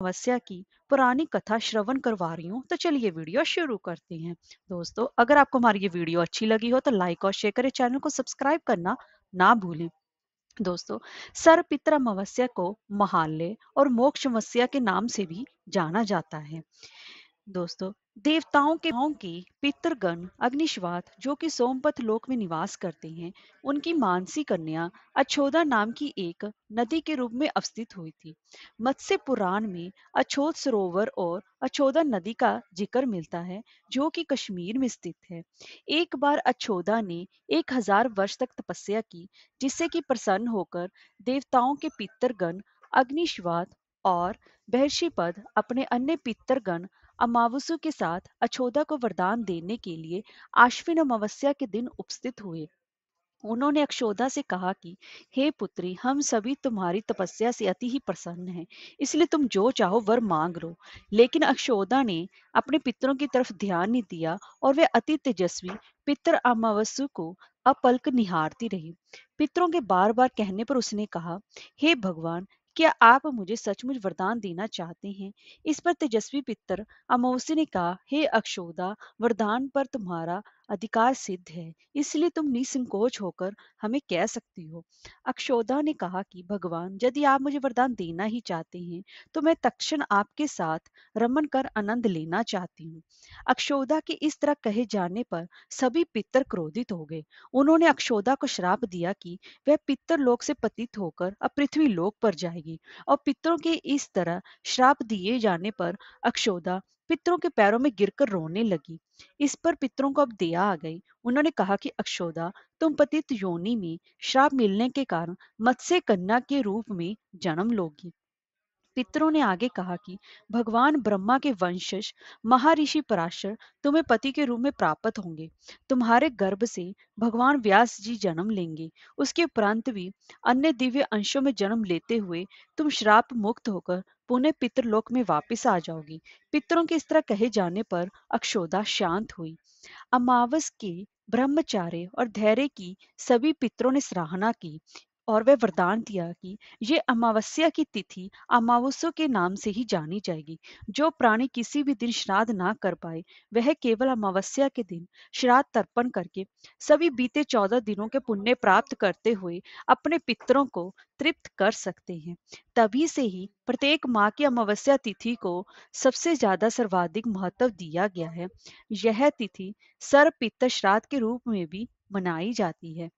अमावस्या की पुरानी कथा श्रवण करवा रही हूँ, तो चलिए वीडियो शुरू करते हैं। दोस्तों, अगर आपको हमारी ये वीडियो अच्छी लगी हो तो लाइक और शेयर करें, चैनल को सब्सक्राइब करना ना भूलें। दोस्तों, सर्वपित्र अमावस्या को महालय और मोक्ष अमावस्या के नाम से भी जाना जाता है। दोस्तों, देवताओं के पितृगण अग्निश्वात जो कि सोमपत लोक में निवास करते हैं, उनकी मानसी कन्या अछोदा नाम की एक नदी के रूप में अवस्थित हुई थी। मत्स्य पुराण में अछोद सरोवर और अछोदा नदी का जिक्र मिलता है, जो कि कश्मीर में स्थित है। एक बार अछोदा ने 1000 वर्ष तक तपस्या की, जिससे कि प्रसन्न होकर देवताओं के पितृगण अग्निश्वात और बहर्षिपद अपने अन्य पितृगण अमावस्या के साथ अछोदा को वरदान देने के लिए आश्विन अमावस्या के दिन उपस्थित हुए। उन्होंने अक्षोदा से कहा कि हे पुत्री, हम सभी तुम्हारी तपस्या से अति ही प्रसन्न हैं, इसलिए तुम जो चाहो वर मांग लो। लेकिन अक्षोदा ने अपने पितरों की तरफ ध्यान नहीं दिया और वे अति तेजस्वी पितर अमावस्या को अपलक निहारती रही। पितरों के बार बार कहने पर उसने कहा, हे भगवान, क्या आप मुझे सचमुच वरदान देना चाहते हैं? इस पर तेजस्वी पितर अमावस्या ने कहा, हे अक्षोदा, वरदान पर तुम्हारा अधिकार सिद्ध है, इसलिए तुम निसंकोच होकर हमें कह सकती हो। अक्षोदा ने कहा कि भगवान, यदि आप मुझे वरदान देना ही चाहते हैं, तो मैं तक्षण आपके साथ रमन कर आनंद लेना चाहती हूँ। अक्षोदा के इस तरह कहे जाने पर सभी पितर क्रोधित हो गए। उन्होंने अक्षोदा को श्राप दिया कि वह पितर लोक से पतित होकर अब पृथ्वी लोक पर जाएगी। और पितरों के इस तरह श्राप दिए जाने पर अक्षोदा पितरों के पैरों में गिरकर रोने लगी। इस पर पितरों को अब दया आ गई। उन्होंने कहा कि अक्षोदा, तुम पतित योनि में श्राप मिलने के कारण मत्स्य कन्या के रूप में जन्म लोगी। पितरों ने आगे कहा कि भगवान ब्रह्मा के वंशज महर्षि पराशर तुम्हें पति के रूप में प्राप्त होंगे। तुम्हारे गर्भ से भगवान व्यास जी जन्म लेंगे। उसके उपरांत भी अन्य दिव्य अंशों में जन्म लेते हुए तुम श्राप मुक्त होकर पुनः पितरलोक में वापस आ जाओगी। पितरों के इस तरह कहे जाने पर अक्षोदा शांत हुई। अमावस के ब्रह्मचार्य और धैर्य की सभी पितरों ने सराहना की और वह वरदान दिया कि ये अमावस्या की तिथि अमावस्या के नाम से ही जानी जाएगी। जो प्राणी किसी भी दिन श्राद्ध ना कर पाए, वह केवल अमावस्या के दिन श्राद्ध तर्पण करके सभी बीते 14 दिनों के पुण्य प्राप्त करते हुए अपने पितरों को तृप्त कर सकते हैं। तभी से ही प्रत्येक माह की अमावस्या तिथि को सबसे ज्यादा सर्वाधिक महत्व दिया गया है। यह तिथि सर्वपित्त श्राद्ध के रूप में भी मनाई जाती है।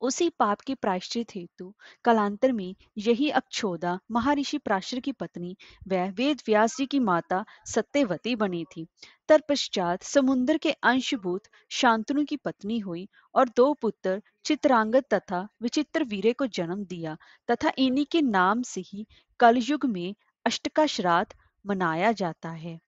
उसी पाप के प्रायश्चित हेतु कालांतर में यही अक्षोदा महर्षि पराशर की पत्नी व वेद व्यास जी की माता सत्यवती बनी थी। तत्पश्चात समुद्र के अंशभूत शांतनु की पत्नी हुई और 2 पुत्र चित्रांगद तथा विचित्र वीरे को जन्म दिया, तथा इन्हीं के नाम से ही कलयुग में अष्टका श्राद्ध मनाया जाता है।